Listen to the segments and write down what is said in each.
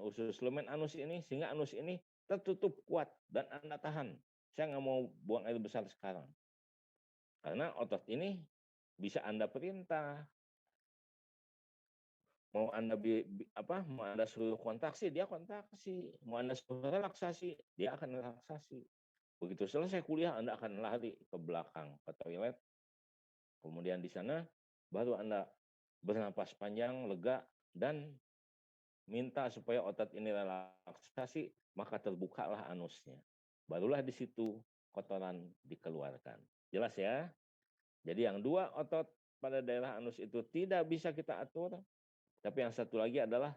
usus lumen anus ini, sehingga anus ini tertutup kuat dan Anda tahan. Saya nggak mau buang air besar sekarang. Karena otot ini bisa Anda perintah. Mau Anda mau Anda suruh kontraksi, dia kontraksi. Mau Anda suruh relaksasi, dia akan relaksasi. Begitu selesai kuliah, Anda akan lari ke belakang, ke toilet. Kemudian di sana baru Anda bernapas panjang, lega, dan minta supaya otot ini relaksasi, maka terbukalah anusnya. Barulah di situ kotoran dikeluarkan. Jelas ya? Jadi yang dua otot pada daerah anus itu tidak bisa kita atur, tapi yang satu lagi adalah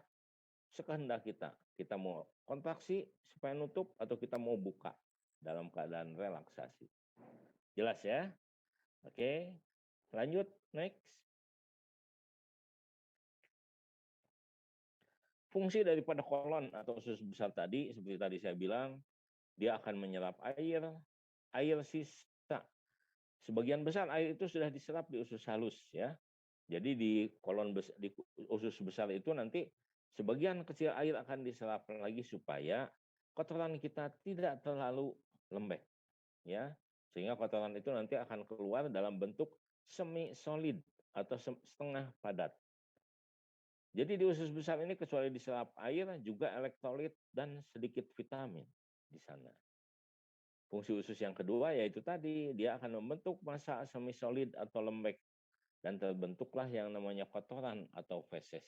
sekehendak kita. Kita mau kontraksi supaya nutup atau kita mau buka dalam keadaan relaksasi. Jelas ya? Oke, lanjut, next. Fungsi daripada kolon atau usus besar tadi, seperti tadi saya bilang, dia akan menyerap air sisa. Sebagian besar air itu sudah diserap di usus halus ya. Jadi di usus besar itu nanti sebagian kecil air akan diserap lagi supaya kotoran kita tidak terlalu lembek ya. Sehingga kotoran itu nanti akan keluar dalam bentuk semi solid atau setengah padat. Jadi di usus besar ini kecuali diserap air juga elektrolit dan sedikit vitamin di sana. Fungsi usus yang kedua yaitu tadi dia akan membentuk massa semi solid atau lembek dan terbentuklah yang namanya kotoran atau feses.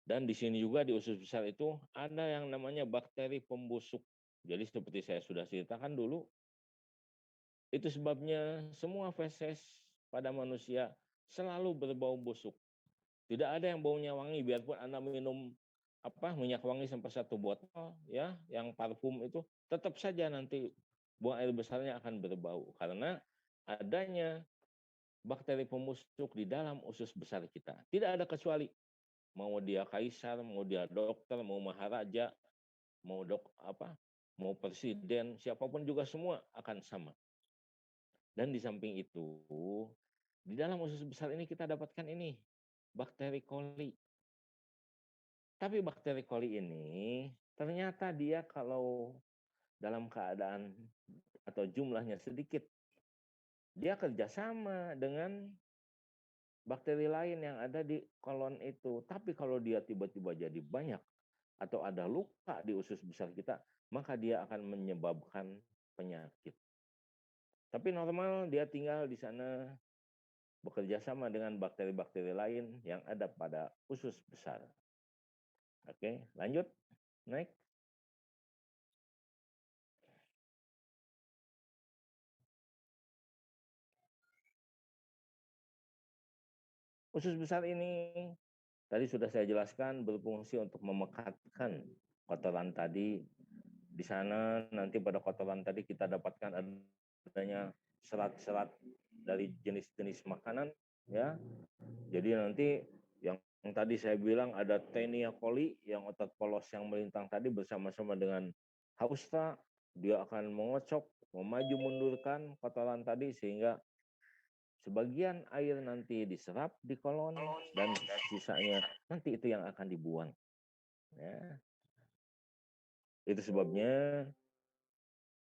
Dan di sini juga di usus besar itu ada yang namanya bakteri pembusuk. Jadi seperti saya sudah ceritakan dulu, itu sebabnya semua feses pada manusia selalu berbau busuk. Tidak ada yang baunya wangi, biarpun Anda minum minyak wangi sampai 1 botol ya, yang parfum itu tetap saja nanti buang air besarnya akan berbau karena adanya bakteri pembusuk di dalam usus besar kita. Tidak ada kecuali mau dia kaisar, mau dia dokter, mau maharaja, mau presiden, siapapun juga semua akan sama. Dan di samping itu, di dalam usus besar ini kita dapatkan ini bakteri coli. Tapi bakteri coli ini ternyata dia kalau dalam keadaan atau jumlahnya sedikit, dia kerjasama dengan bakteri lain yang ada di kolon itu. Tapi kalau dia tiba-tiba jadi banyak atau ada luka di usus besar kita, maka dia akan menyebabkan penyakit. Tapi normal dia tinggal di sana bekerja sama dengan bakteri-bakteri lain yang ada pada usus besar. Oke, lanjut. Next. Usus besar ini tadi sudah saya jelaskan berfungsi untuk memekatkan kotoran tadi. Di sana nanti pada kotoran tadi kita dapatkan adanya serat-serat dari jenis-jenis makanan ya. Jadi nanti yang tadi saya bilang ada Taenia coli yang otot polos yang melintang tadi bersama-sama dengan hausta, dia akan mengocok, memaju mundurkan kotoran tadi sehingga sebagian air nanti diserap di kolon dan sisanya nanti itu yang akan dibuang. Ya. Itu sebabnya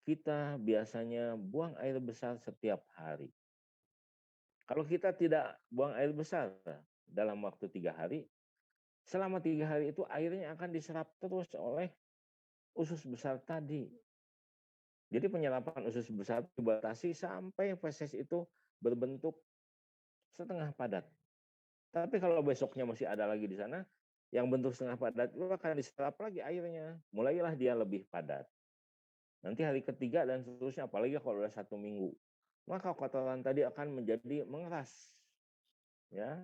kita biasanya buang air besar setiap hari. Kalau kita tidak buang air besar dalam waktu 3 hari, selama 3 hari itu airnya akan diserap terus oleh usus besar tadi. Jadi penyerapan usus besar dibatasi sampai feses itu berbentuk setengah padat. Tapi kalau besoknya masih ada lagi di sana, yang bentuk setengah padat itu akan diserap lagi airnya. Mulailah dia lebih padat. Nanti hari ketiga dan seterusnya, apalagi kalau sudah 1 minggu. Maka kotoran tadi akan menjadi mengeras. Ya,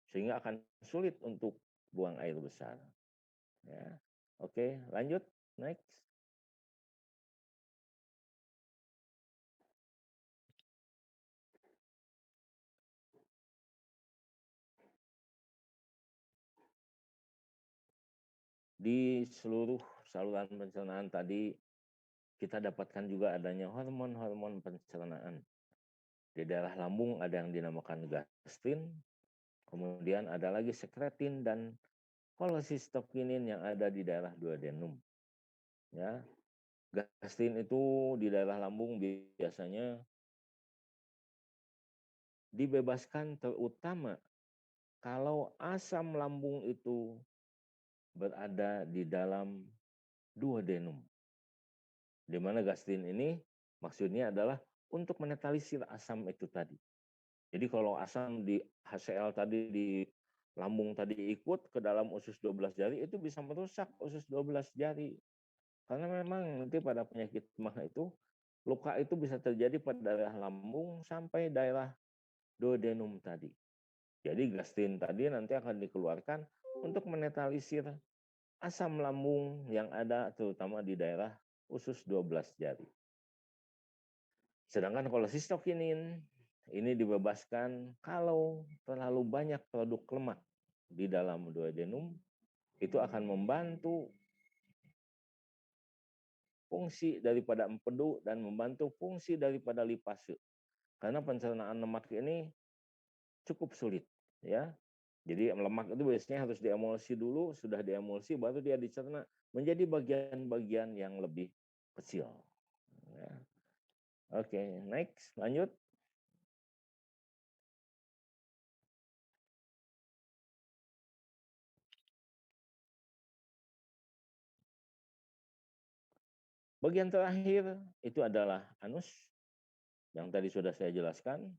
sehingga akan sulit untuk buang air besar. Ya. Oke, lanjut. Next. Di seluruh saluran pencernaan tadi kita dapatkan juga adanya hormon-hormon pencernaan. Di daerah lambung ada yang dinamakan gastrin, kemudian ada lagi sekretin dan kolesistokinin yang ada di daerah duodenum. Ya, gastrin itu di daerah lambung biasanya dibebaskan terutama kalau asam lambung itu berada di dalam duodenum. Di mana gastrin ini maksudnya adalah untuk menetralisir asam itu tadi. Jadi kalau asam di HCl tadi di lambung tadi ikut ke dalam usus 12 jari, itu bisa merusak usus 12 jari. Karena memang nanti pada penyakit mah itu, luka itu bisa terjadi pada daerah lambung sampai daerah duodenum tadi. Jadi gastrin tadi nanti akan dikeluarkan untuk menetralisir asam lambung yang ada terutama di daerah usus 12 jari. Sedangkan kolesistokinin ini dibebaskan kalau terlalu banyak produk lemak di dalam duodenum, itu akan membantu fungsi daripada empedu dan membantu fungsi daripada lipase. Karena pencernaan lemak ini cukup sulit, ya. Jadi lemak itu biasanya harus diemulsi dulu, sudah diemulsi baru dia dicerna menjadi bagian-bagian yang lebih kecil. Ya. Oke, next, lanjut. Bagian terakhir itu adalah anus yang tadi sudah saya jelaskan.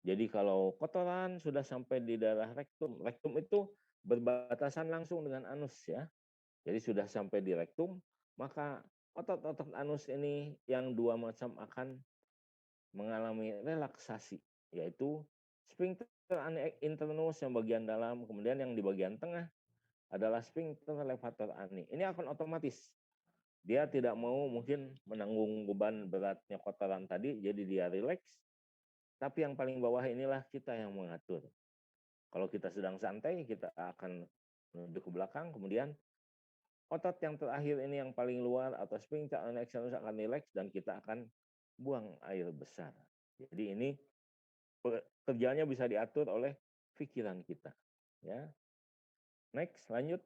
Jadi kalau kotoran sudah sampai di daerah rektum, rektum itu berbatasan langsung dengan anus ya. Jadi sudah sampai di rektum, maka otot-otot anus ini yang dua macam akan mengalami relaksasi, yaitu sphincter internus yang bagian dalam, kemudian yang di bagian tengah adalah sphincter levator ani. Ini akan otomatis. Dia tidak mau mungkin menanggung beban beratnya kotoran tadi, jadi dia rileks. Tapi yang paling bawah inilah kita yang mengatur. Kalau kita sedang santai, kita akan menunduk ke belakang, kemudian otot yang terakhir ini yang paling luar atau sphincter externus akan rileks dan kita akan buang air besar. Jadi ini kerjanya bisa diatur oleh pikiran kita. Ya, next, lanjut.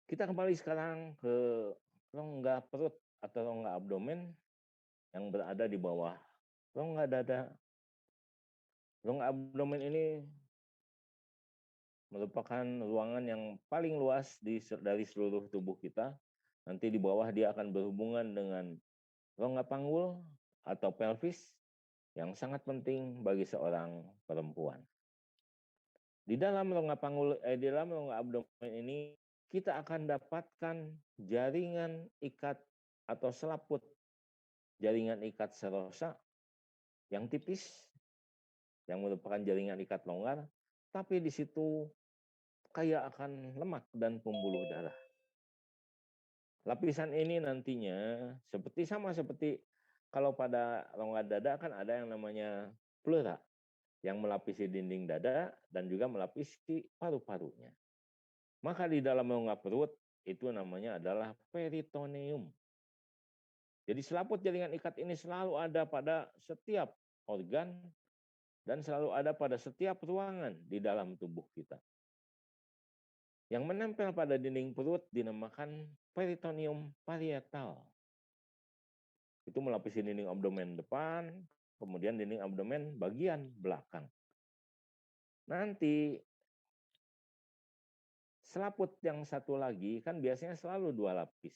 Kita kembali sekarang ke rongga perut atau rongga abdomen yang berada di bawah rongga dada. Rongga abdomen ini merupakan ruangan yang paling luas dari seluruh tubuh kita. Nanti di bawah dia akan berhubungan dengan rongga panggul atau pelvis yang sangat penting bagi seorang perempuan. Di dalam rongga panggul, di dalam rongga abdomen ini kita akan dapatkan jaringan ikat atau selaput jaringan ikat serosa yang tipis, yang merupakan jaringan ikat longgar, tapi di situ kaya akan lemak dan pembuluh darah. Lapisan ini nantinya sama seperti kalau pada rongga dada kan ada yang namanya pleura yang melapisi dinding dada dan juga melapisi paru-parunya. Maka di dalam rongga perut itu namanya adalah peritoneum. Jadi selaput jaringan ikat ini selalu ada pada setiap organ dan selalu ada pada setiap ruangan di dalam tubuh kita. Yang menempel pada dinding perut dinamakan peritoneum parietal. Itu melapisi dinding abdomen depan, kemudian dinding abdomen bagian belakang. Nanti selaput yang satu lagi kan biasanya selalu dua lapis.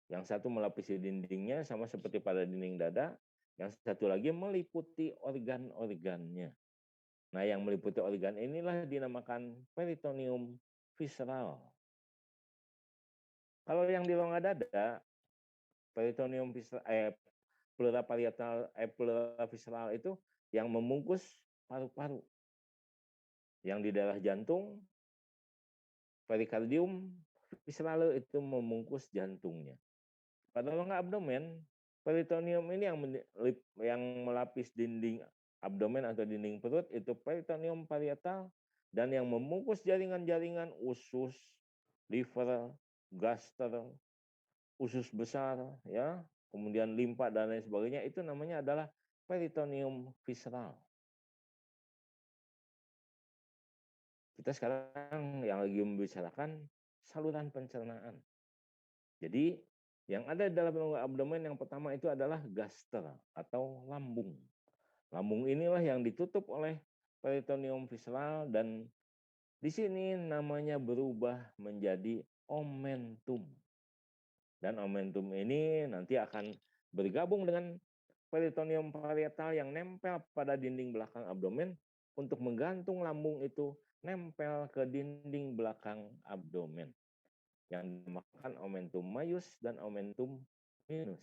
Yang satu melapisi dindingnya sama seperti pada dinding dada, yang satu lagi meliputi organ-organnya. Nah, yang meliputi organ inilah dinamakan peritoneum visceral. Kalau yang di rongga dada, peritoneum pleura parietal, pleura visceral itu yang membungkus paru-paru. Yang di daerah jantung, perikardium visceral itu membungkus jantungnya. Pada rongga abdomen, peritoneum ini yang melapis dinding abdomen atau dinding perut itu peritoneum parietal, dan yang membungkus jaringan-jaringan usus, liver, gaster, usus besar, ya, kemudian limpa dan lain sebagainya itu namanya adalah peritoneum visceral. Kita sekarang yang lagi membicarakan saluran pencernaan. Jadi yang ada dalam rongga abdomen yang pertama itu adalah gaster atau lambung. Lambung inilah yang ditutup oleh peritoneum visceral dan di sini namanya berubah menjadi omentum. Dan omentum ini nanti akan bergabung dengan peritoneum parietal yang nempel pada dinding belakang abdomen untuk menggantung lambung itu nempel ke dinding belakang abdomen yang dinamakan omentum maius dan omentum minus.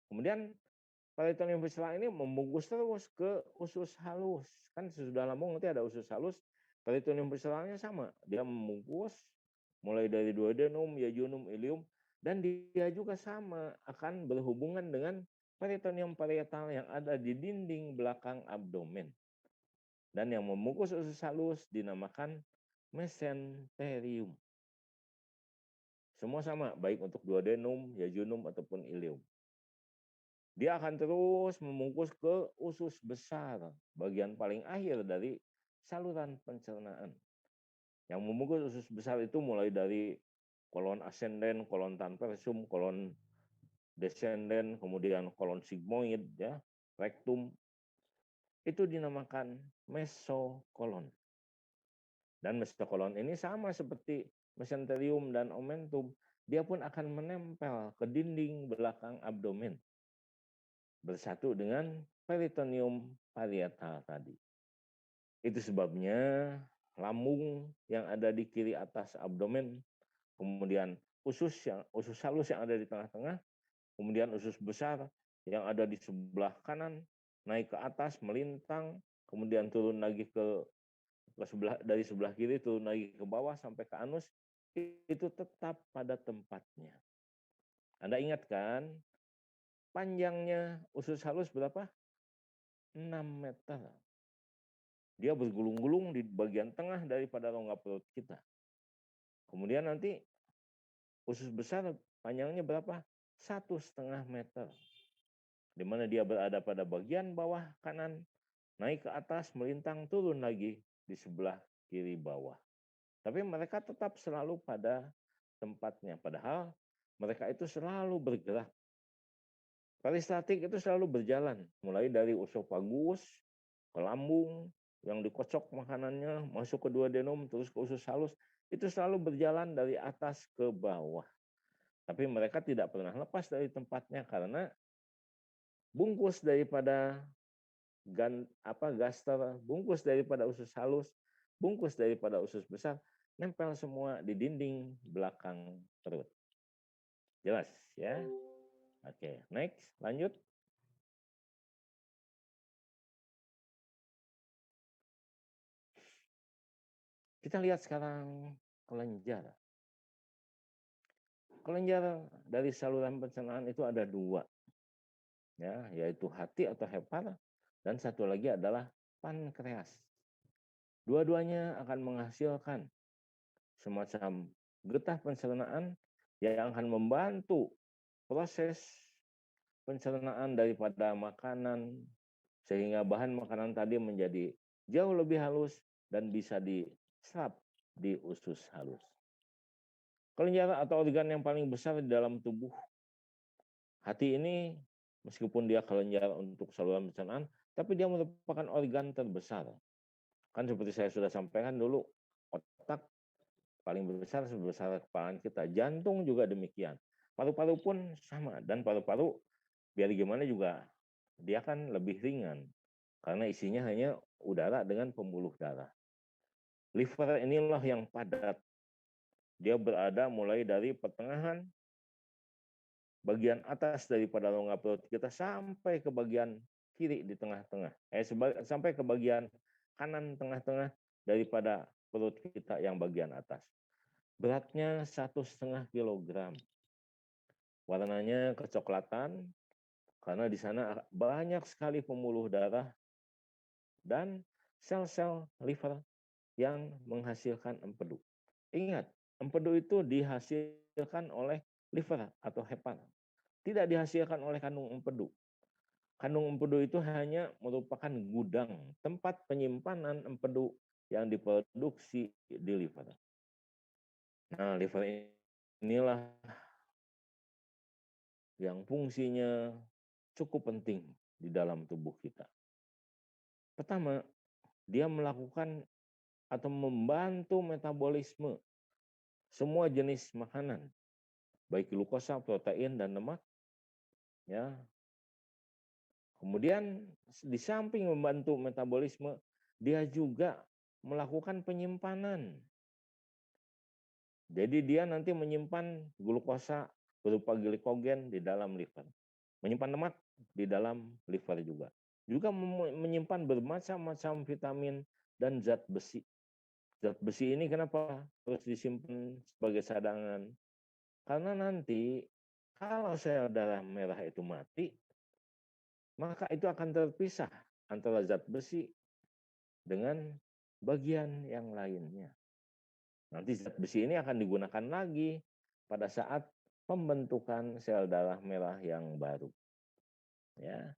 Kemudian peritoneum visceral ini membungkus terus ke usus halus. Kan sesudah lambung nanti ada usus halus, peritoneum visceralnya sama. Dia membungkus mulai dari duodenum, yejunum, ileum, dan dia juga sama akan berhubungan dengan peritoneum parietal yang ada di dinding belakang abdomen. Dan yang membungkus usus halus dinamakan mesenterium. Semua sama, baik untuk duodenum, yejunum, ataupun ileum. Dia akan terus membungkus ke usus besar, bagian paling akhir dari saluran pencernaan. Yang membungkus usus besar itu mulai dari kolon ascenden, kolon transversum, kolon descenden, kemudian kolon sigmoid, ya, rectum. Itu dinamakan mesokolon. Dan mesokolon ini sama seperti mesenterium dan omentum, dia pun akan menempel ke dinding belakang abdomen bersatu dengan peritoneum parietal tadi. Itu sebabnya lambung yang ada di kiri atas abdomen, kemudian usus halus yang ada di tengah-tengah, kemudian usus besar yang ada di sebelah kanan, naik ke atas melintang, kemudian turun lagi dari sebelah kiri turun lagi ke bawah sampai ke anus, itu tetap pada tempatnya. Anda ingat kan? Panjangnya usus halus berapa? 6 meter. Dia bergulung-gulung di bagian tengah daripada rongga perut kita. Kemudian nanti usus besar panjangnya berapa? 1,5 meter. Di mana dia berada pada bagian bawah kanan, naik ke atas, melintang, turun lagi di sebelah kiri bawah. Tapi mereka tetap selalu pada tempatnya. Padahal mereka itu selalu bergerak. Peristatik itu selalu berjalan, mulai dari esophagus ke lambung, yang dikocok makanannya, masuk ke duodenum, terus ke usus halus, itu selalu berjalan dari atas ke bawah. Tapi mereka tidak pernah lepas dari tempatnya karena bungkus daripada gaster, bungkus daripada usus halus, bungkus daripada usus besar, nempel semua di dinding belakang perut. Jelas ya? Oke, next, lanjut. Kita lihat sekarang kelenjar. Kelenjar dari saluran pencernaan itu ada 2, ya, yaitu hati atau hepar, dan satu lagi adalah pankreas. Dua-duanya akan menghasilkan semacam getah pencernaan yang akan membantu proses pencernaan daripada makanan sehingga bahan makanan tadi menjadi jauh lebih halus dan bisa diserap di usus halus. Kelenjar atau organ yang paling besar di dalam tubuh hati ini, meskipun dia kelenjar untuk saluran pencernaan, tapi dia merupakan organ terbesar. Kan seperti saya sudah sampaikan dulu, otak paling besar sebesar kepala kita. Jantung juga demikian. Paru-paru pun sama. Dan paru-paru biar gimana juga dia kan lebih ringan. Karena isinya hanya udara dengan pembuluh darah. Liver inilah yang padat. Dia berada mulai dari pertengahan bagian atas daripada rongga perut kita sampai ke bagian kiri di tengah-tengah. Sampai ke bagian kanan tengah-tengah daripada perut kita yang bagian atas. Beratnya 1,5 kilogram. Warnanya kecoklatan karena di sana banyak sekali pembuluh darah dan sel-sel liver yang menghasilkan empedu. Ingat, empedu itu dihasilkan oleh liver atau hepar. Tidak dihasilkan oleh kandung empedu. Kandung empedu itu hanya merupakan gudang, tempat penyimpanan empedu yang diproduksi di liver. Nah, liver inilah yang fungsinya cukup penting di dalam tubuh kita. Pertama, dia melakukan atau membantu metabolisme semua jenis makanan, baik glukosa, protein, dan lemak. Ya. Kemudian di samping membantu metabolisme, dia juga melakukan penyimpanan. Jadi dia nanti menyimpan glukosa berupa glikogen di dalam liver. Menyimpan lemak di dalam liver juga. Juga menyimpan bermacam-macam vitamin dan zat besi. Zat besi ini kenapa harus disimpan sebagai cadangan? Karena nanti kalau sel darah merah itu mati, maka itu akan terpisah antara zat besi dengan bagian yang lainnya. Nanti zat besi ini akan digunakan lagi pada saat pembentukan sel darah merah yang baru. Ya.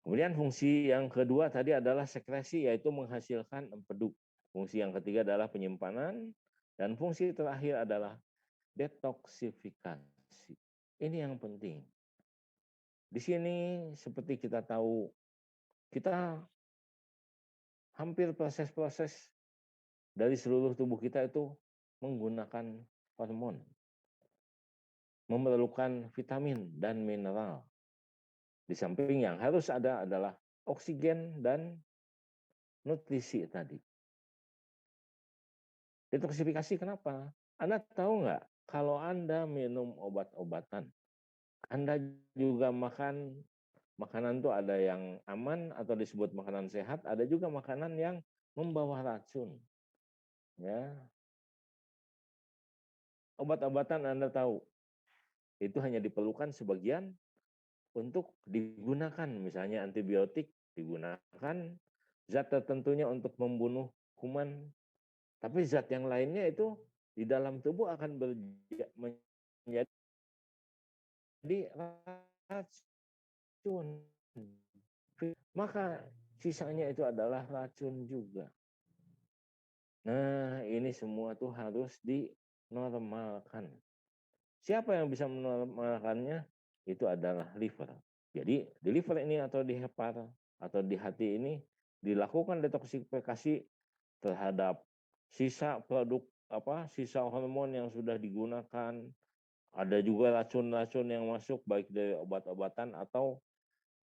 Kemudian fungsi yang kedua tadi adalah sekresi, yaitu menghasilkan empedu. Fungsi yang ketiga adalah penyimpanan, dan fungsi terakhir adalah detoksifikasi. Ini yang penting. Di sini seperti kita tahu, kita hampir proses-proses dari seluruh tubuh kita itu menggunakan hormon, memerlukan vitamin dan mineral. Di samping yang harus ada adalah oksigen dan nutrisi tadi. Detoksifikasi kenapa? Anda tahu nggak, kalau Anda minum obat-obatan, Anda juga makan makanan tuh ada yang aman atau disebut makanan sehat, ada juga makanan yang membawa racun. Ya, obat-obatan Anda tahu, itu hanya diperlukan sebagian untuk digunakan, misalnya antibiotik digunakan, zat tertentunya untuk membunuh kuman, tapi zat yang lainnya itu di dalam tubuh akan menjadi racun. Maka sisanya itu adalah racun juga. Nah, ini semua tuh harus dinormalkan. Siapa yang bisa menormalkannya? Itu adalah liver. Jadi di liver ini atau di hepar atau di hati ini dilakukan detoksifikasi terhadap sisa produk sisa hormon yang sudah digunakan. Ada juga racun-racun yang masuk baik dari obat-obatan atau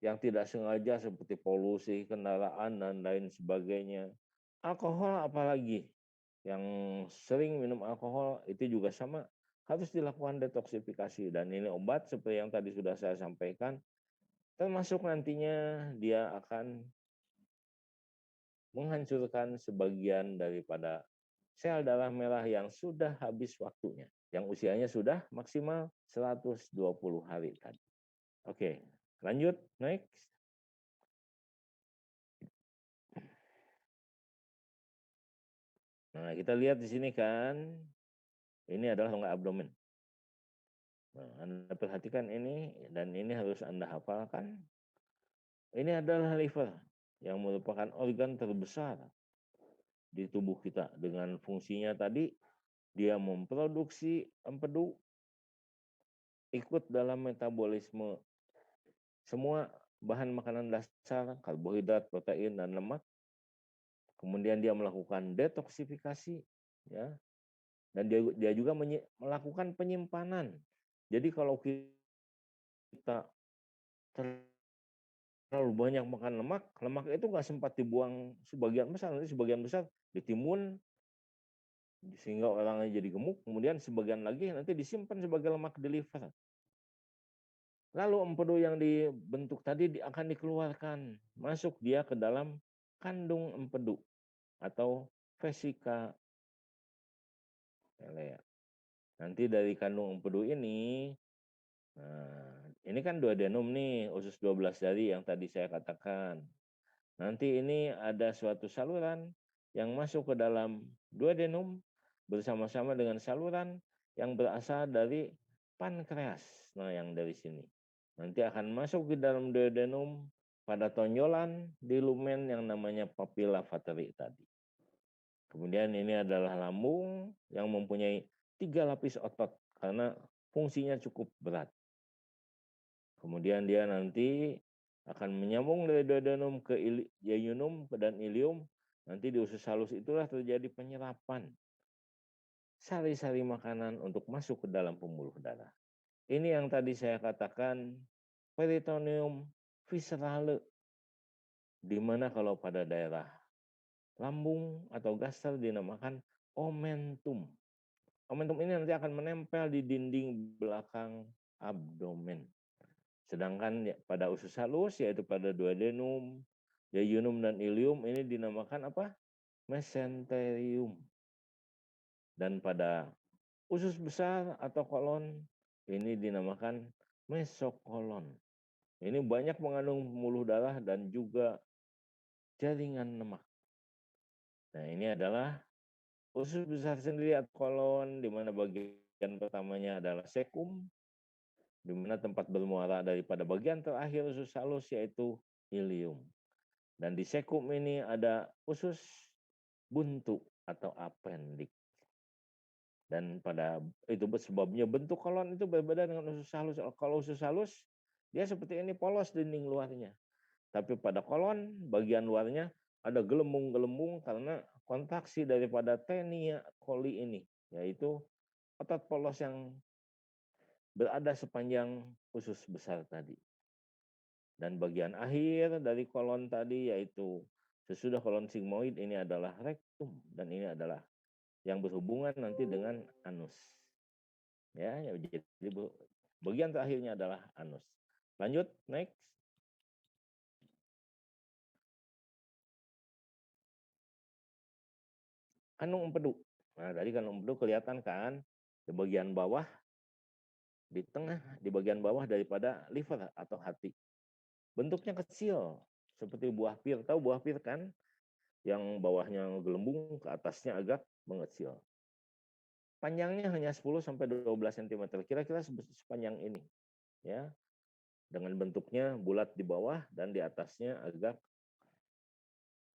yang tidak sengaja seperti polusi kendaraan dan lain sebagainya. Alkohol apalagi, yang sering minum alkohol itu juga sama, harus dilakukan detoksifikasi. Dan ini obat seperti yang tadi sudah saya sampaikan, termasuk nantinya dia akan menghancurkan sebagian daripada sel darah merah yang sudah habis waktunya, yang usianya sudah maksimal 120 hari tadi. Oke, lanjut, next. Nah, kita lihat di sini kan, ini adalah rongga abdomen. Nah, Anda perhatikan ini, dan ini harus Anda hafalkan. Ini adalah liver, yang merupakan organ terbesar di tubuh kita. Dengan fungsinya tadi, dia memproduksi empedu, ikut dalam metabolisme semua bahan makanan dasar, karbohidrat, protein, dan lemak. Kemudian dia melakukan detoksifikasi, ya, dan dia juga melakukan penyimpanan. Jadi kalau kita terlalu banyak makan lemak, lemak itu nggak sempat dibuang sebagian besar, nanti sebagian besar ditimbun sehingga orangnya jadi gemuk, kemudian sebagian lagi nanti disimpan sebagai lemak di liver. Lalu empedu yang dibentuk tadi akan dikeluarkan, masuk dia ke dalam kandung empedu atau vesika. Nanti dari kandung empedu ini, nah, ini kan duodenum nih, usus 12 jari yang tadi saya katakan. Nanti ini ada suatu saluran yang masuk ke dalam duodenum bersama-sama dengan saluran yang berasal dari pankreas. Nah, yang dari sini. nanti akan masuk ke dalam duodenum pada tonjolan di lumen yang namanya papilla vateri tadi. Kemudian ini adalah lambung yang mempunyai 3 lapis otot karena fungsinya cukup berat. Kemudian dia nanti akan menyambung dari duodenum ke jejunum dan ilium. Nanti di usus halus itulah terjadi penyerapan sari-sari makanan untuk masuk ke dalam pembuluh darah. Ini yang tadi saya katakan peritoneum viscerale, di mana kalau pada daerah lambung atau gaster dinamakan omentum. Omentum ini nanti akan menempel di dinding belakang abdomen. Sedangkan pada usus halus, yaitu pada duodenum, jejunum, dan ilium, ini dinamakan apa? Mesenterium. Dan pada usus besar atau kolon, ini dinamakan mesokolon. Ini banyak mengandung pembuluh darah dan juga jaringan lemak. Nah, ini adalah usus besar sendiri atau kolon, di mana bagian pertamanya adalah sekum, di mana tempat bermuara daripada bagian terakhir usus halus yaitu ilium. Dan di sekum ini ada usus buntu atau appendix. Dan pada itu sebabnya bentuk kolon itu berbeda dengan usus halus. Kalau usus halus dia seperti ini polos dinding luarnya. Tapi pada kolon bagian luarnya ada gelembung-gelembung karena kontraksi daripada tenia coli ini, yaitu otot polos yang berada sepanjang usus besar tadi. Dan bagian akhir dari kolon tadi yaitu sesudah kolon sigmoid ini adalah rektum, dan ini adalah yang berhubungan nanti dengan anus. Ya, jadi bagian terakhirnya adalah anus. Lanjut, next. Kandung empedu. Nah, tadi kandung empedu kelihatan kan di bagian bawah, di tengah, di bagian bawah daripada liver atau hati. Bentuknya kecil, seperti buah pir. Tahu buah pir kan? Yang bawahnya gelembung, ke atasnya agak mengecil. Panjangnya hanya 10 sampai 12 cm, kira-kira sepanjang ini. Ya. Dengan bentuknya bulat di bawah dan di atasnya agak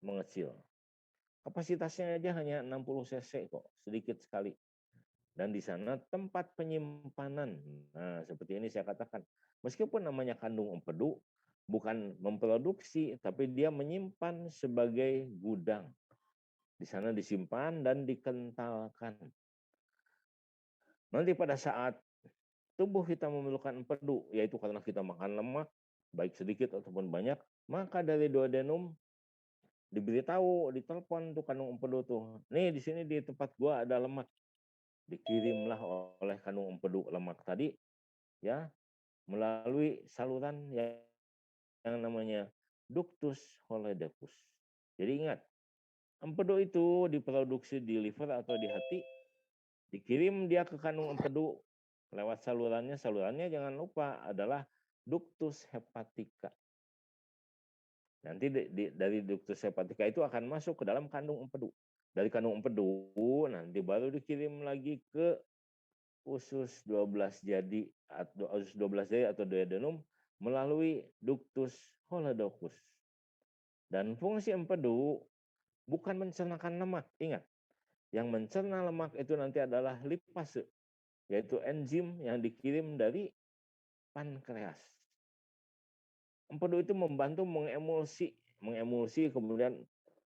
mengecil. Kapasitasnya aja hanya 60 cc kok, sedikit sekali. Dan di sana tempat penyimpanan. Nah, seperti ini saya katakan, meskipun namanya kandung empedu, bukan memproduksi, tapi dia menyimpan sebagai gudang. Di sana disimpan dan dikentalkan. Nanti pada saat tubuh kita memerlukan empedu, yaitu karena kita makan lemak, baik sedikit ataupun banyak, maka dari duodenum diberitahu, ditelepon tuh kandung empedu tuh. Nih di sini di tempat gua ada lemak. Dikirimlah oleh kandung empedu lemak tadi ya melalui saluran yang namanya ductus holodecus. Jadi ingat, empedu itu diproduksi di liver atau di hati, dikirim dia ke kandung empedu lewat salurannya. Salurannya jangan lupa adalah ductus hepatica. Nanti dari ductus hepatica itu akan masuk ke dalam kandung empedu. Dari kandung empedu nanti baru dikirim lagi ke usus 12 jadi atau duodenum melalui ductus holodecus. Dan fungsi empedu bukan mencernakan lemak. Ingat, yang mencerna lemak itu nanti adalah lipase, yaitu enzim yang dikirim dari pankreas. Empedu itu membantu mengemulsi kemudian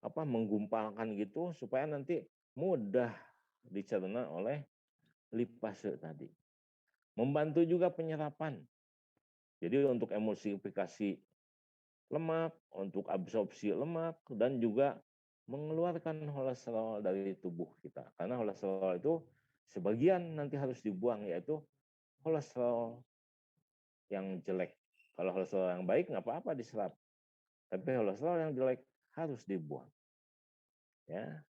menggumpalkan gitu supaya nanti mudah dicerna oleh lipase tadi. Membantu juga penyerapan. Jadi untuk emulsifikasi lemak, untuk absorpsi lemak, dan juga mengeluarkan kolesterol dari tubuh kita. Karena kolesterol itu sebagian nanti harus dibuang, yaitu kolesterol yang jelek. Kalau kolesterol yang baik nggak apa-apa diserap. Tapi kolesterol yang jelek harus dibuang. Ya.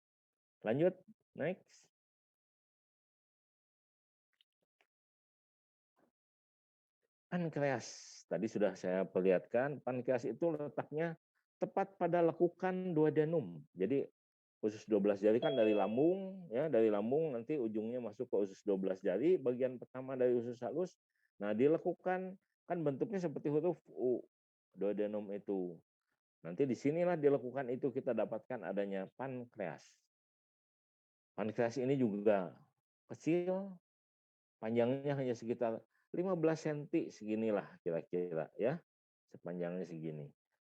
Lanjut, next. Pankreas. Tadi sudah saya perlihatkan, pankreas itu letaknya tepat pada lekukan duodenum. Jadi usus 12 jari kan dari lambung, ya, dari lambung nanti ujungnya masuk ke usus 12 jari, bagian pertama dari usus halus. Nah, dilekukan kan bentuknya seperti huruf U, duodenum itu. Nanti disinilah dilakukan itu kita dapatkan adanya pankreas. Pankreas ini juga kecil, panjangnya hanya sekitar 15 cm seginilah kira-kira ya, sepanjangnya segini.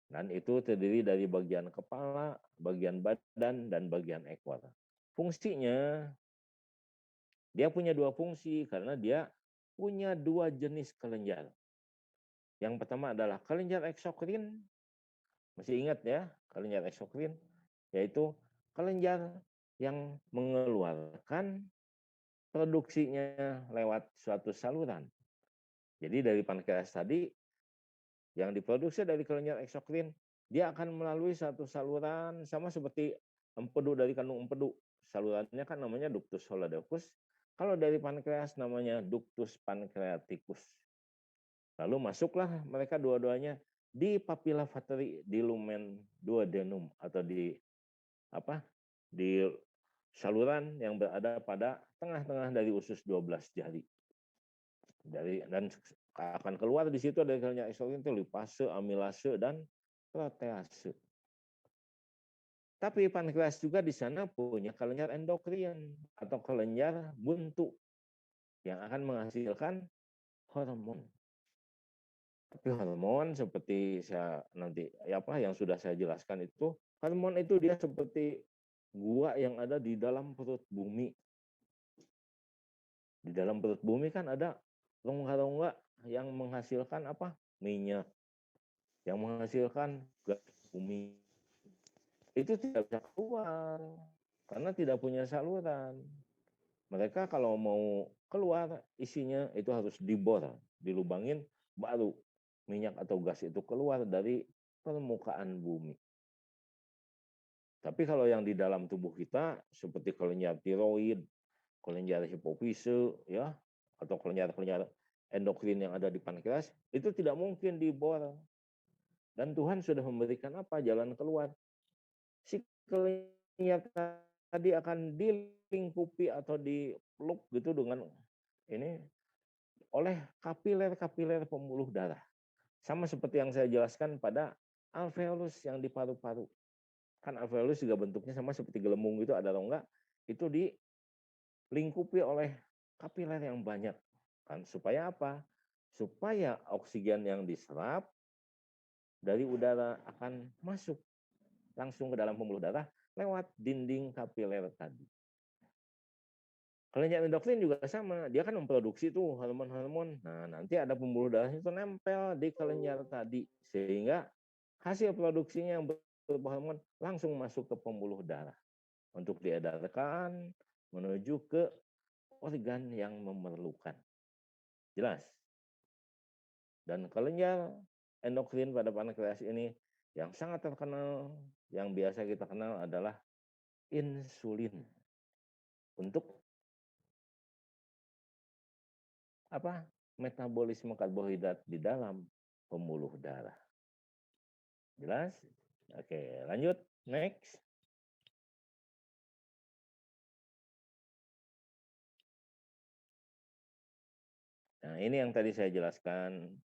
Dan itu terdiri dari bagian kepala, bagian badan, dan bagian ekor. Fungsinya, dia punya dua fungsi karena dia punya dua jenis kelenjar. Yang pertama adalah kelenjar eksokrin, masih ingat ya, kelenjar eksokrin, yaitu kelenjar yang mengeluarkan produksinya lewat suatu saluran. Jadi dari pankreas tadi yang diproduksi dari kelenjar eksokrin, dia akan melalui satu saluran sama seperti empedu dari kandung empedu. Salurannya kan namanya ductus holodocus. Kalau dari pankreas namanya ductus pancreaticus. Lalu masuklah mereka dua-duanya di papilla vateri di lumen duodenum atau di apa? Di saluran yang berada pada tengah-tengah dari usus 12 jari. Dan akan keluar di situ dari kelenjar eksokrin itu lipase, amilase, dan protease. Tapi pankreas juga di sana punya kelenjar endokrin atau kelenjar buntu yang akan menghasilkan hormon. Tapi hormon seperti saya nanti yang sudah saya jelaskan itu, hormon itu dia seperti gua yang ada di dalam perut bumi. Di dalam perut bumi kan ada rongga-rongga yang menghasilkan apa? Minyak, yang menghasilkan gas bumi. Itu tidak bisa keluar karena tidak punya saluran. Mereka kalau mau keluar isinya itu harus dibor, dilubangin, baru minyak atau gas itu keluar dari permukaan bumi. Tapi kalau yang di dalam tubuh kita seperti kelenjar tiroid, kelenjar hipofise ya, atau kelenjar-kelenjar endokrin yang ada di pankreas itu tidak mungkin dibor. Dan Tuhan sudah memberikan apa? Jalan keluar. Si kelenjar tadi akan dilingkupi atau dipeluk gitu dengan ini oleh kapiler-kapiler pembuluh darah. Sama seperti yang saya jelaskan pada alveolus yang di paru-paru. Kan alveolus juga bentuknya sama seperti gelembung gitu, ada rongga, itu dilingkupi oleh kapiler yang banyak. Kan supaya apa? Supaya oksigen yang diserap dari udara akan masuk langsung ke dalam pembuluh darah lewat dinding kapiler tadi. Kelenjar endokrin juga sama, dia kan memproduksi tuh hormon-hormon. Nah, nanti ada pembuluh darah itu nempel di kelenjar tadi sehingga hasil produksinya yang berupa hormon langsung masuk ke pembuluh darah untuk diedarkan menuju ke organ yang memerlukan. Jelas? Dan kelenjar endokrin pada pankreas ini yang sangat terkenal, yang biasa kita kenal adalah insulin untuk apa? Metabolisme karbohidrat di dalam pembuluh darah. Jelas? Oke, lanjut. Next. Nah, ini yang tadi saya jelaskan.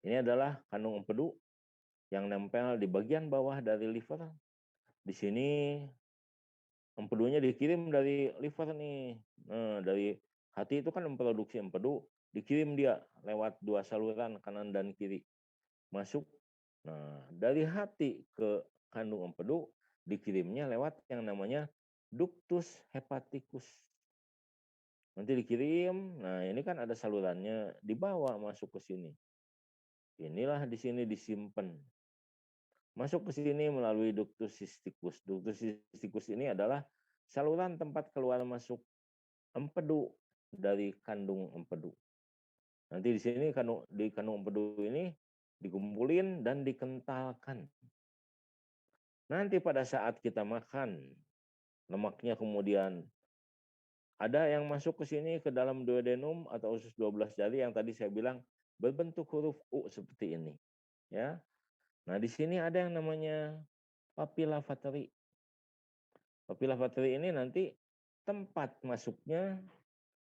Ini adalah kandung empedu yang nempel di bagian bawah dari liver. Di sini empedunya dikirim dari liver nih. Nah, dari hati itu kan memproduksi empedu, dikirim dia lewat dua saluran kanan dan kiri. Masuk. Nah, dari hati ke kandung empedu dikirimnya lewat yang namanya ductus hepaticus. Nanti dikirim, nah ini kan ada salurannya, dibawa masuk ke sini. Inilah di sini disimpan. Masuk ke sini melalui ductus cysticus. Ductus cysticus ini adalah saluran tempat keluar masuk empedu dari kandung empedu. Nanti di sini di kandung empedu ini dikumpulin dan dikentalkan. Nanti pada saat kita makan, lemaknya kemudian ada yang masuk ke sini ke dalam duodenum atau usus 12 jari yang tadi saya bilang berbentuk huruf U seperti ini. Ya. Nah, di sini ada yang namanya papilla vateri. Papilla vateri ini nanti tempat masuknya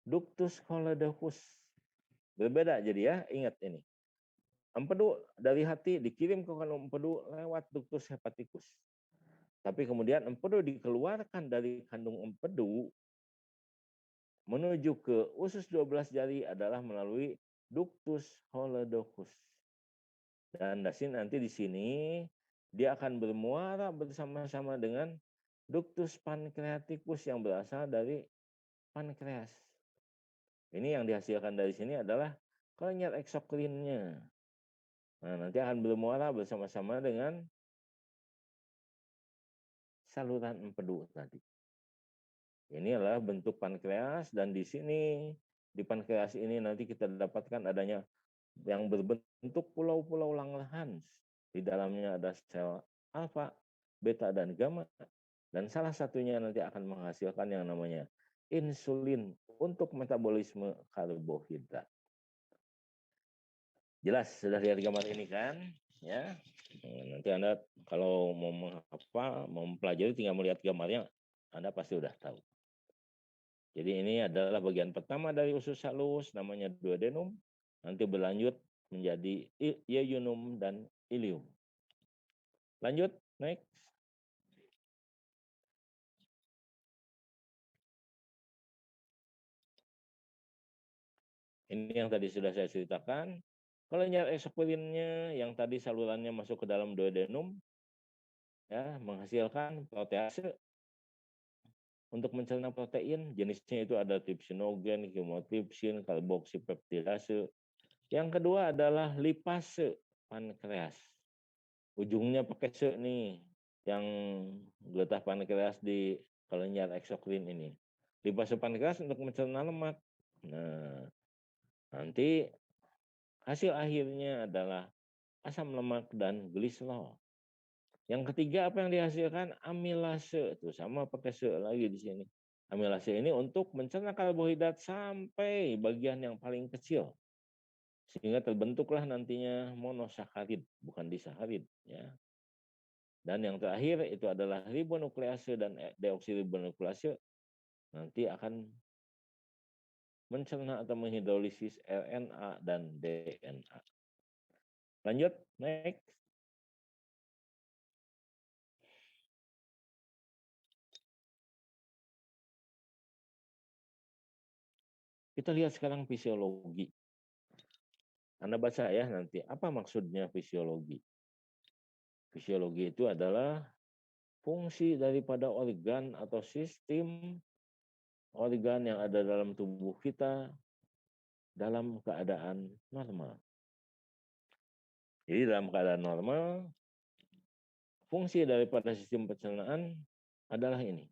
ductus choledochus. Berbeda jadi ya, ingat ini. Empedu dari hati dikirim ke kandung empedu lewat ductus hepaticus. Tapi kemudian empedu dikeluarkan dari kandung empedu menuju ke usus 12 jari adalah melalui ductus choledochus. Dan nanti di sini dia akan bermuara bersama-sama dengan ductus pancreaticus yang berasal dari pankreas. Ini yang dihasilkan dari sini adalah kelenjar eksokrinnya. Nah, nanti akan bermuara bersama-sama dengan saluran empedu tadi. Ini adalah bentuk pankreas dan di sini di pankreas ini nanti kita dapatkan adanya yang berbentuk pulau-pulau Langerhans. Di dalamnya ada sel alfa, beta, dan gamma. Dan salah satunya nanti akan menghasilkan yang namanya insulin untuk metabolisme karbohidrat. Jelas, sudah lihat gambar ini kan? Ya, nanti Anda kalau mau mempelajari tinggal melihat gambarnya, Anda pasti sudah tahu. Jadi ini adalah bagian pertama dari usus halus, namanya duodenum. Nanti berlanjut menjadi ileum dan ileum. Lanjut, next. Ini yang tadi sudah saya ceritakan. Kelenjar eksokrinnya yang tadi salurannya masuk ke dalam duodenum, ya, menghasilkan protease untuk mencerna protein. Jenisnya itu ada trypsinogen, chymotrypsin, karboksipeptidase. Yang kedua adalah lipase pankreas. Ujungnya pakai se nih, yang getah pankreas di kelenjar eksokrin ini. Lipase pankreas untuk mencerna lemak. Nah, nanti hasil akhirnya adalah asam lemak dan gliserol. Yang ketiga apa yang dihasilkan? Amilase. Tuh sama pakai se lagi di sini. Amilase ini untuk mencerna karbohidrat sampai bagian yang paling kecil. Sehingga terbentuklah nantinya monosakarid, bukan disaharid, ya. Dan yang terakhir itu adalah ribonuklease dan deoksiribonuklease nanti akan mencerna atau menghidrolisis RNA dan DNA. Lanjut, next. Kita lihat sekarang fisiologi. Anda baca ya nanti, apa maksudnya fisiologi? Fisiologi itu adalah fungsi daripada organ atau sistem organ yang ada dalam tubuh kita dalam keadaan normal. Jadi dalam keadaan normal, fungsi daripada sistem pencernaan adalah ini.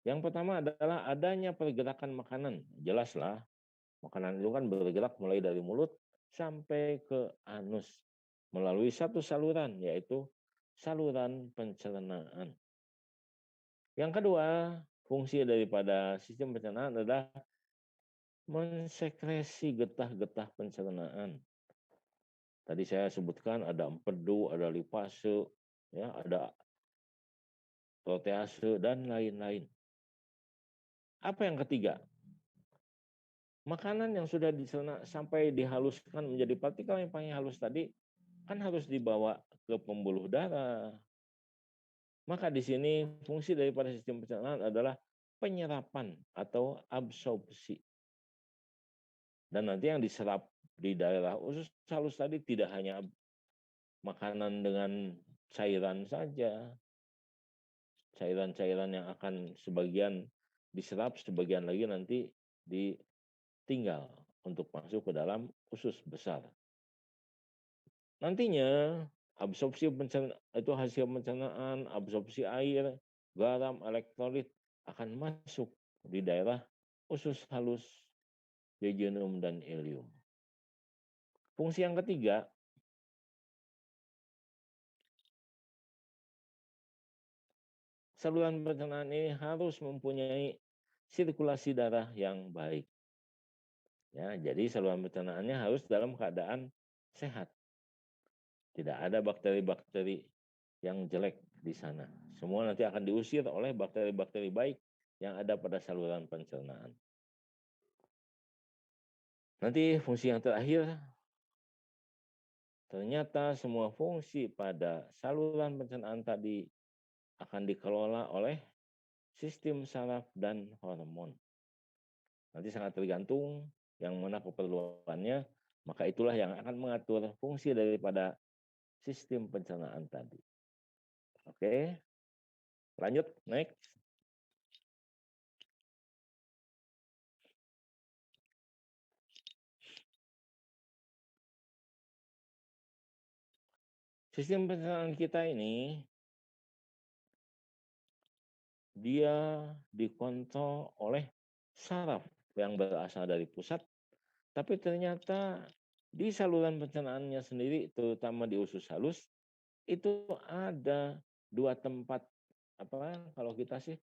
Yang pertama adalah adanya pergerakan makanan. Jelaslah, makanan itu kan bergerak mulai dari mulut sampai ke anus melalui satu saluran, yaitu saluran pencernaan. Yang kedua, fungsi daripada sistem pencernaan adalah mensekresi getah-getah pencernaan. Tadi saya sebutkan ada empedu, ada lipase, ya, ada protease, dan lain-lain. Apa yang ketiga? Makanan yang sudah dicerna sampai dihaluskan menjadi partikel yang paling halus tadi kan harus dibawa ke pembuluh darah. Maka di sini fungsi daripada sistem pencernaan adalah penyerapan atau absorpsi. Dan nanti yang diserap di daerah usus halus tadi tidak hanya makanan dengan cairan saja. Cairan-cairan yang akan sebagian diserap, sebagian lagi nanti ditinggal untuk masuk ke dalam usus besar. Nantinya absorpsi itu hasil pencernaan, absorpsi air, garam, elektrolit akan masuk di daerah usus halus, jejunum, dan ileum. Fungsi yang ketiga, saluran pencernaan ini harus mempunyai sirkulasi darah yang baik. Ya, jadi saluran pencernaannya harus dalam keadaan sehat. Tidak ada bakteri-bakteri yang jelek di sana. Semua nanti akan diusir oleh bakteri-bakteri baik yang ada pada saluran pencernaan. Nanti fungsi yang terakhir, ternyata semua fungsi pada saluran pencernaan tadi akan dikelola oleh sistem saraf dan hormon. Nanti sangat tergantung yang mana keperluannya, maka itulah yang akan mengatur fungsi daripada sistem pencernaan tadi. Oke, lanjut, next. Sistem pencernaan kita ini, dia dikontrol oleh saraf yang berasal dari pusat, tapi ternyata di saluran pencernaannya sendiri, terutama di usus halus, itu ada dua tempat, apa kalau kita sih,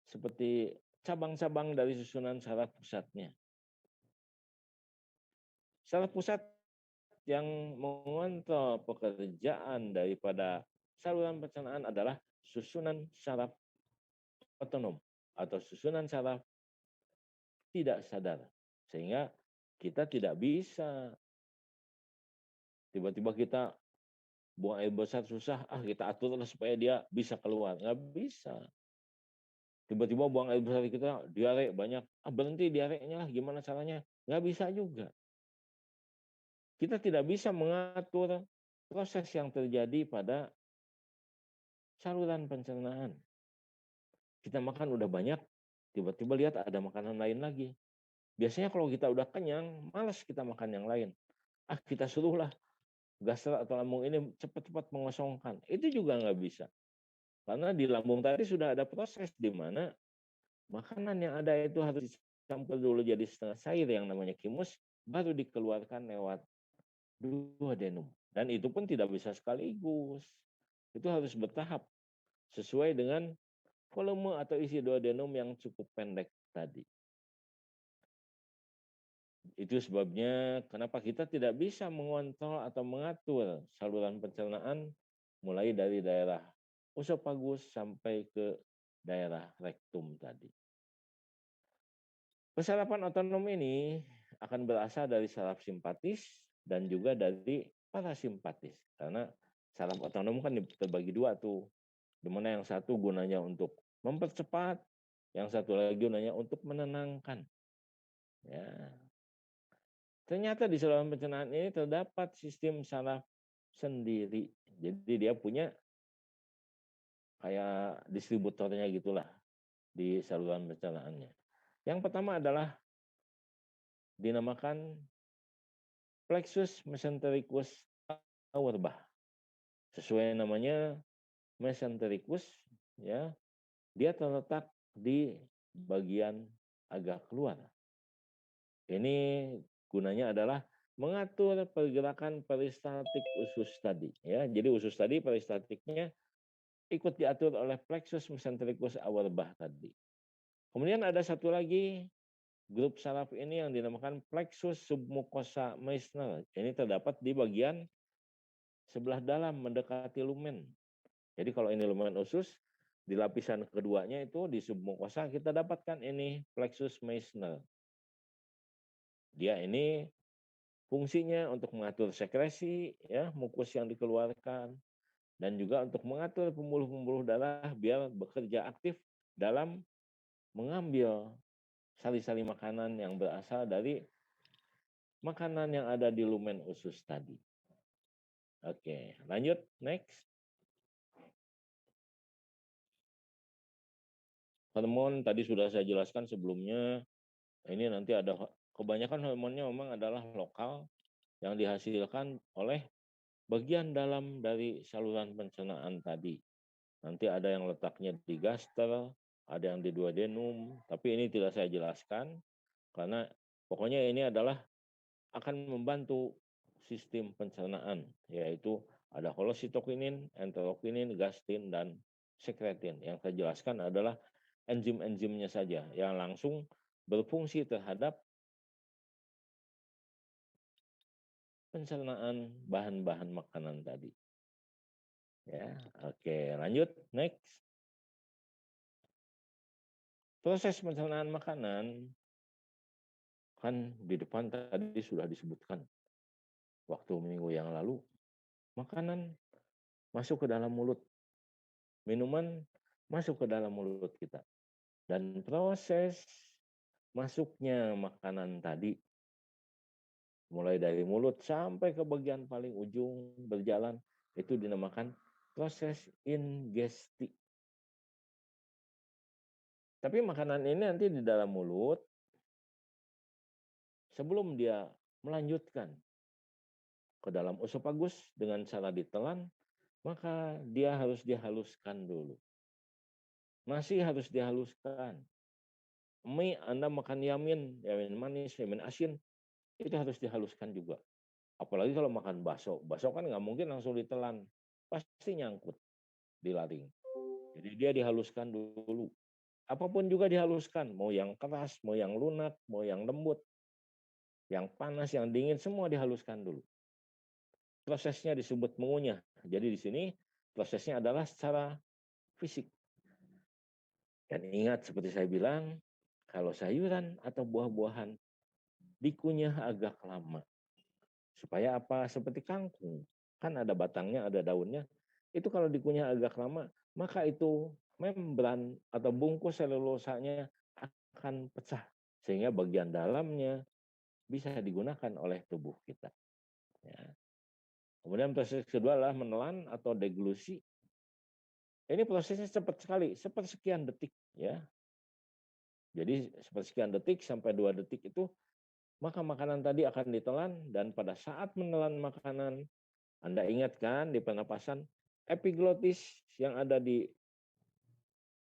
seperti cabang-cabang dari susunan saraf pusatnya. Saraf pusat yang mengontrol pekerjaan daripada saluran pencernaan adalah susunan saraf otonom atau susunan saraf tidak sadar. Sehingga kita tidak bisa tiba-tiba kita buang air besar susah, kita atur supaya dia bisa keluar. Nggak bisa. Tiba-tiba buang air besar kita, diare banyak, berhenti diarenya lah, gimana caranya? Nggak bisa juga. Kita tidak bisa mengatur proses yang terjadi pada saluran pencernaan. Kita makan udah banyak, tiba-tiba lihat ada makanan lain lagi. Biasanya kalau kita udah kenyang, malas kita makan yang lain. Kita suruhlah gastro atau lambung ini cepat-cepat mengosongkan. Itu juga nggak bisa. Karena di lambung tadi sudah ada proses di mana makanan yang ada itu harus dicampur dulu jadi setengah cair yang namanya kimus, baru dikeluarkan lewat duodenum. Dan itu pun tidak bisa sekaligus. Itu harus bertahap sesuai dengan volume atau isi duodenum yang cukup pendek tadi. Itu sebabnya kenapa kita tidak bisa mengontrol atau mengatur saluran pencernaan mulai dari daerah usofagus sampai ke daerah rektum tadi. Persarapan otonom ini akan berasal dari saraf simpatis dan juga dari parasimpatis. Karena saraf otonom kan terbagi dua tuh. Di mana yang satu gunanya untuk mempercepat, yang satu lagi gunanya untuk menenangkan. Ya, ternyata di saluran pencernaan ini terdapat sistem saraf sendiri. Jadi dia punya kayak distributornya gitulah di saluran pencernaannya. Yang pertama adalah dinamakan plexus mesentericus Auerbach. Sesuai namanya mesentericus, ya, dia terletak di bagian agak keluar. Ini gunanya adalah mengatur pergerakan peristaltik usus tadi, ya. Jadi usus tadi peristaltiknya ikut diatur oleh plexus mesentericus Auerbach tadi. Kemudian ada satu lagi grup saraf ini yang dinamakan plexus submucosa Meissner. Ini terdapat di bagian sebelah dalam mendekati lumen. Jadi kalau ini lumen usus, di lapisan keduanya itu di submucosa kita dapatkan ini plexus Meissner. Dia ini fungsinya untuk mengatur sekresi, ya, mukus yang dikeluarkan, dan juga untuk mengatur pembuluh-pembuluh darah biar bekerja aktif dalam mengambil sari-sari makanan yang berasal dari makanan yang ada di lumen usus tadi. Oke, lanjut, next. Hormon tadi sudah saya jelaskan sebelumnya, ini nanti ada kebanyakan hormonnya memang adalah lokal yang dihasilkan oleh bagian dalam dari saluran pencernaan tadi. Nanti ada yang letaknya di gaster, ada yang di duodenum, tapi ini tidak saya jelaskan karena pokoknya ini adalah akan membantu sistem pencernaan, yaitu ada holositokinin, enterokinin, gastrin, dan sekretin. Yang saya jelaskan adalah enzim-enzimnya saja yang langsung berfungsi terhadap pencernaan bahan-bahan makanan tadi. Ya, oke, lanjut, next. Proses pencernaan makanan Kan di depan tadi sudah disebutkan waktu minggu yang lalu, makanan masuk ke dalam mulut, minuman masuk ke dalam mulut kita. Dan proses masuknya makanan tadi, mulai dari mulut sampai ke bagian paling ujung berjalan, itu dinamakan proses ingesti. Tapi makanan ini nanti di dalam mulut, sebelum dia melanjutkan ke dalam esofagus dengan cara ditelan, maka dia harus dihaluskan dulu. Masih harus dihaluskan. Mie Anda makan yamin, yamin manis, yamin asin, itu harus dihaluskan juga. Apalagi kalau makan bakso. Bakso kan nggak mungkin langsung ditelan. Pasti nyangkut di laring. Jadi dia dihaluskan dulu. Apapun juga dihaluskan. Mau yang keras, mau yang lunak, mau yang lembut. Yang panas, yang dingin, semua dihaluskan dulu. Prosesnya disebut mengunyah. Jadi di sini prosesnya adalah secara fisik. Dan ingat seperti saya bilang, kalau sayuran atau buah-buahan dikunyah agak lama. Supaya apa? Seperti kangkung. Kan ada batangnya, ada daunnya. Itu kalau dikunyah agak lama, maka itu membran atau bungkus selulosanya akan pecah. Sehingga bagian dalamnya bisa digunakan oleh tubuh kita. Ya. Kemudian proses kedua adalah menelan atau deglusi. Ini prosesnya cepat sekali, sepersekian detik. Ya. Jadi sepersekian detik sampai 2 detik itu, maka makanan tadi akan ditelan, dan pada saat menelan makanan, Anda ingat kan di pernapasan, epiglotis yang ada di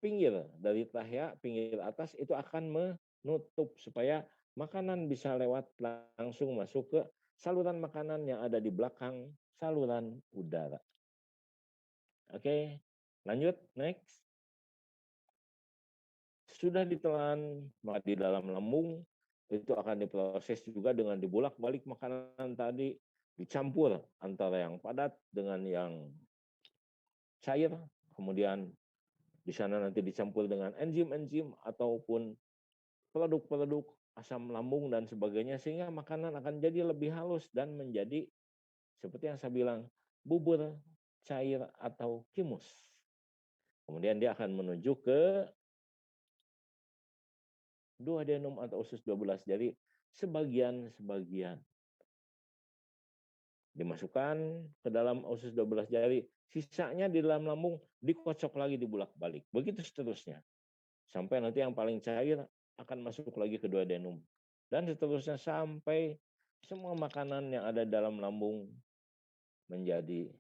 pinggir dari trachea, pinggir atas, itu akan menutup supaya makanan bisa lewat langsung masuk ke saluran makanan yang ada di belakang saluran udara. Oke, lanjut, next. Sudah ditelan, maka di dalam lambung itu akan diproses juga dengan dibulak-balik makanan tadi, dicampur antara yang padat dengan yang cair, kemudian di sana nanti dicampur dengan enzim-enzim ataupun produk-produk asam lambung dan sebagainya, sehingga makanan akan jadi lebih halus dan menjadi seperti yang saya bilang, bubur cair atau kimus. Kemudian dia akan menuju ke duodenum atau usus 12. Jadi sebagian-sebagian dimasukkan ke dalam usus 12 jari, sisanya di dalam lambung dikocok lagi, dibulak-balik. Begitu seterusnya. Sampai nanti yang paling cair akan masuk lagi ke duodenum. Dan seterusnya sampai semua makanan yang ada dalam lambung menjadi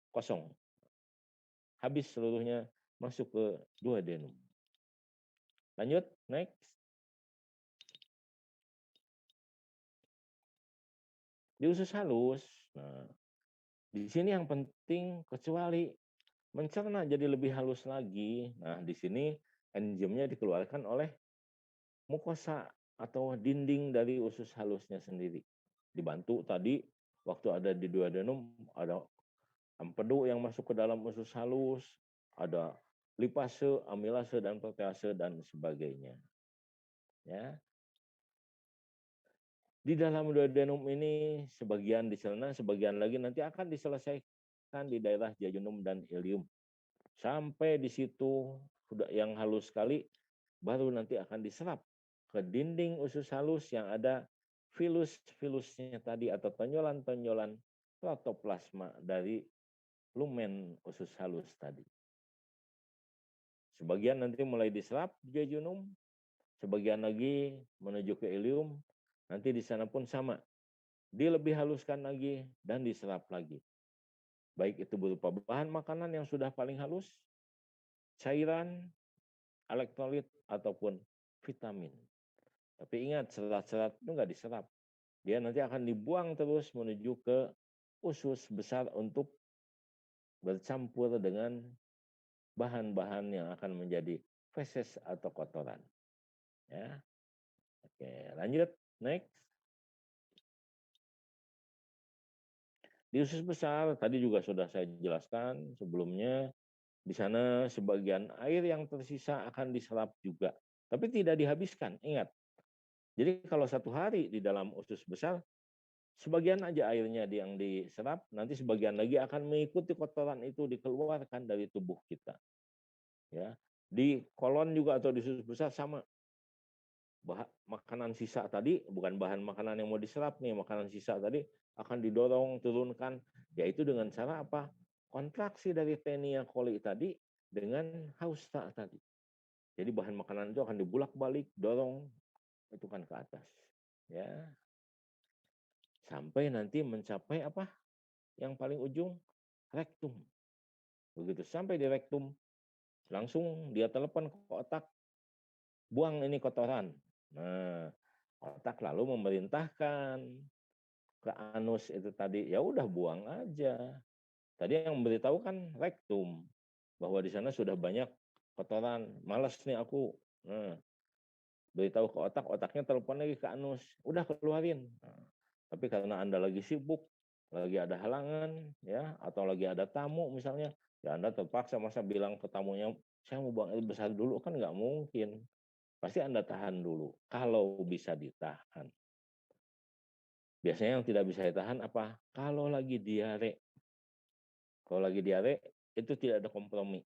kosong. Habis seluruhnya masuk ke duodenum. Lanjut, next. Di usus halus, nah, di sini yang penting kecuali mencerna jadi lebih halus lagi. Nah, di sini enzimnya dikeluarkan oleh mukosa atau dinding dari usus halusnya sendiri. Dibantu tadi waktu ada di duodenum, ada empedu yang masuk ke dalam usus halus, ada lipase, amilase, dan protease, dan sebagainya. Ya. Di dalam duodenum ini sebagian dicerna, sebagian lagi nanti akan diselesaikan di daerah jejunum dan ileum. Sampai di situ sudah yang halus sekali, baru nanti akan diserap ke dinding usus halus yang ada filus-filusnya tadi atau tonjolan-tonjolan protoplasma dari lumen usus halus tadi. Sebagian nanti mulai diserap di jejunum, sebagian lagi menuju ke ileum, nanti di sana pun sama. Dilebih haluskan lagi dan diserap lagi. Baik itu berupa bahan makanan yang sudah paling halus, cairan, elektrolit, ataupun vitamin. Tapi ingat, serat-serat itu nggak diserap. Dia nanti akan dibuang terus menuju ke usus besar untuk bercampur dengan bahan-bahan yang akan menjadi feses atau kotoran. Ya. Oke, lanjut, next. Di usus besar, tadi juga sudah saya jelaskan sebelumnya, di sana sebagian air yang tersisa akan diserap juga. Tapi tidak dihabiskan, ingat. Jadi kalau 1 hari di dalam usus besar, sebagian aja airnya yang diserap, nanti sebagian lagi akan mengikuti kotoran itu dikeluarkan dari tubuh kita. Ya, di kolon juga atau di usus besar sama. Makanan sisa tadi, bukan bahan makanan yang mau diserap nih, makanan sisa tadi akan didorong, turunkan, yaitu dengan cara apa? Kontraksi dari Taenia coli tadi dengan Hausta tadi. Jadi bahan makanan itu akan dibulak-balik, dorong, itu kan ke atas. Ya, sampai nanti mencapai apa? Yang paling ujung, rektum. Begitu sampai di rektum, langsung dia telepon ke otak, buang ini kotoran. Nah, otak lalu memerintahkan ke anus itu tadi, ya udah buang aja. Tadi yang memberitahu kan rektum, bahwa di sana sudah banyak kotoran, malas nih aku. Nah, beritahu ke otak, otaknya telepon lagi ke anus, udah keluarin. Nah, tapi karena Anda lagi sibuk, lagi ada halangan, ya, atau lagi ada tamu misalnya, ya Anda terpaksa masa bilang ke tamunya, saya mau buang air besar dulu, kan nggak mungkin. Pasti Anda tahan dulu, kalau bisa ditahan. Biasanya yang tidak bisa ditahan apa? Kalau lagi diare. Kalau lagi diare, itu tidak ada kompromi.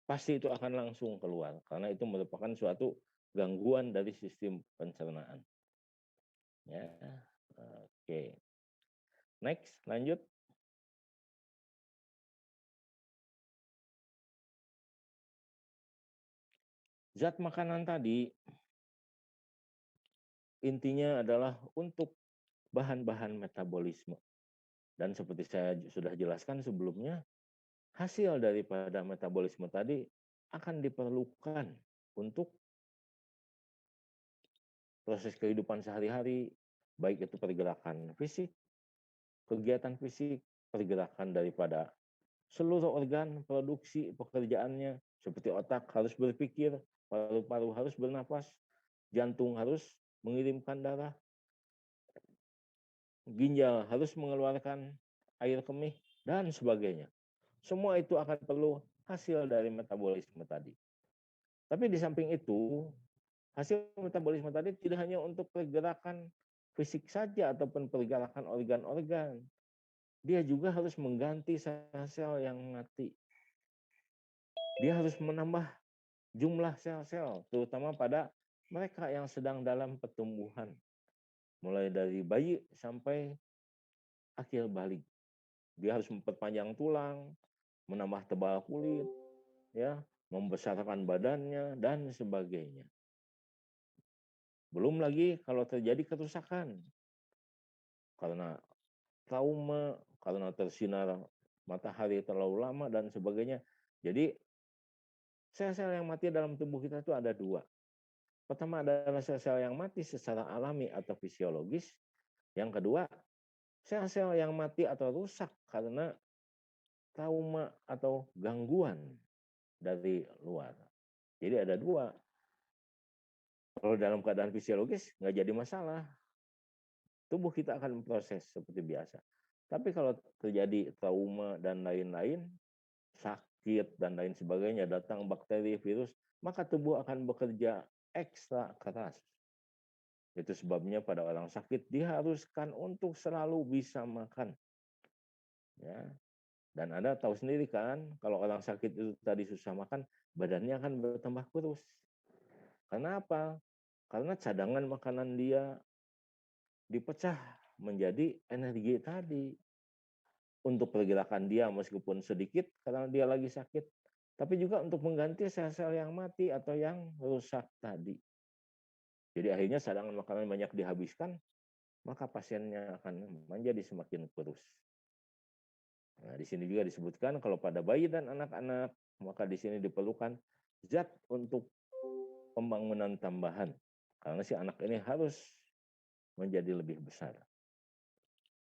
Pasti itu akan langsung keluar, karena itu merupakan suatu gangguan dari sistem pencernaan. Ya, oke. Next, lanjut. Zat makanan tadi intinya adalah untuk bahan-bahan metabolisme. Dan seperti saya sudah jelaskan sebelumnya, hasil daripada metabolisme tadi akan diperlukan untuk proses kehidupan sehari-hari, baik itu pergerakan fisik, kegiatan fisik, pergerakan daripada seluruh organ, produksi, pekerjaannya, seperti otak harus berpikir, paru-paru harus bernapas, jantung harus mengirimkan darah, ginjal harus mengeluarkan air kemih, dan sebagainya. Semua itu akan perlu hasil dari metabolisme tadi. Tapi di samping itu, hasil metabolisme tadi tidak hanya untuk pergerakan fisik saja ataupun pergerakan organ-organ. Dia juga harus mengganti sel-sel yang mati. Dia harus menambah jumlah sel-sel, terutama pada mereka yang sedang dalam pertumbuhan. Mulai dari bayi sampai akhir balik. Dia harus memperpanjang tulang, menambah tebal kulit, ya, membesarkan badannya, dan sebagainya. Belum lagi kalau terjadi kerusakan karena trauma, karena tersinar matahari terlalu lama, dan sebagainya. Jadi, sel-sel yang mati dalam tubuh kita itu ada 2. Pertama adalah sel-sel yang mati secara alami atau fisiologis. Yang kedua, sel-sel yang mati atau rusak karena trauma atau gangguan dari luar. Jadi ada 2. Kalau dalam keadaan fisiologis nggak jadi masalah. Tubuh kita akan memproses seperti biasa. Tapi kalau terjadi trauma dan lain-lain, sakit dan lain sebagainya, datang bakteri, virus, maka tubuh akan bekerja ekstra keras. Itu sebabnya pada orang sakit diharuskan untuk selalu bisa makan. Ya. Dan Anda tahu sendiri kan, kalau orang sakit itu tadi susah makan, badannya akan bertambah kurus. Karena apa? Karena cadangan makanan dia dipecah menjadi energi tadi. Untuk pergerakan dia meskipun sedikit karena dia lagi sakit, tapi juga untuk mengganti sel-sel yang mati atau yang rusak tadi. Jadi akhirnya cadangan makanan banyak dihabiskan, maka pasiennya akan menjadi semakin kurus. Nah, di sini juga disebutkan kalau pada bayi dan anak-anak, maka di sini diperlukan zat untuk pembangunan tambahan. Karena si anak ini harus menjadi lebih besar.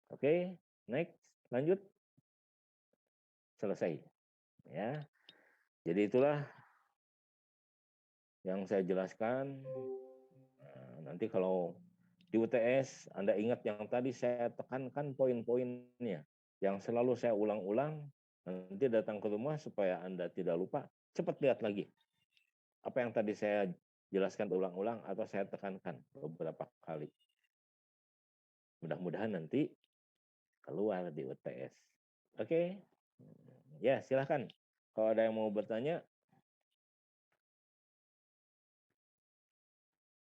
Oke, next, lanjut. Selesai. Ya. Jadi itulah yang saya jelaskan. Nah, nanti kalau di UTS Anda ingat yang tadi saya tekankan poin-poinnya, yang selalu saya ulang-ulang, nanti datang ke rumah supaya Anda tidak lupa, cepat lihat lagi. Apa yang tadi saya jelaskan ulang-ulang atau saya tekankan beberapa kali. Mudah-mudahan nanti keluar di UTS. Oke? Ya, silahkan. Kalau ada yang mau bertanya,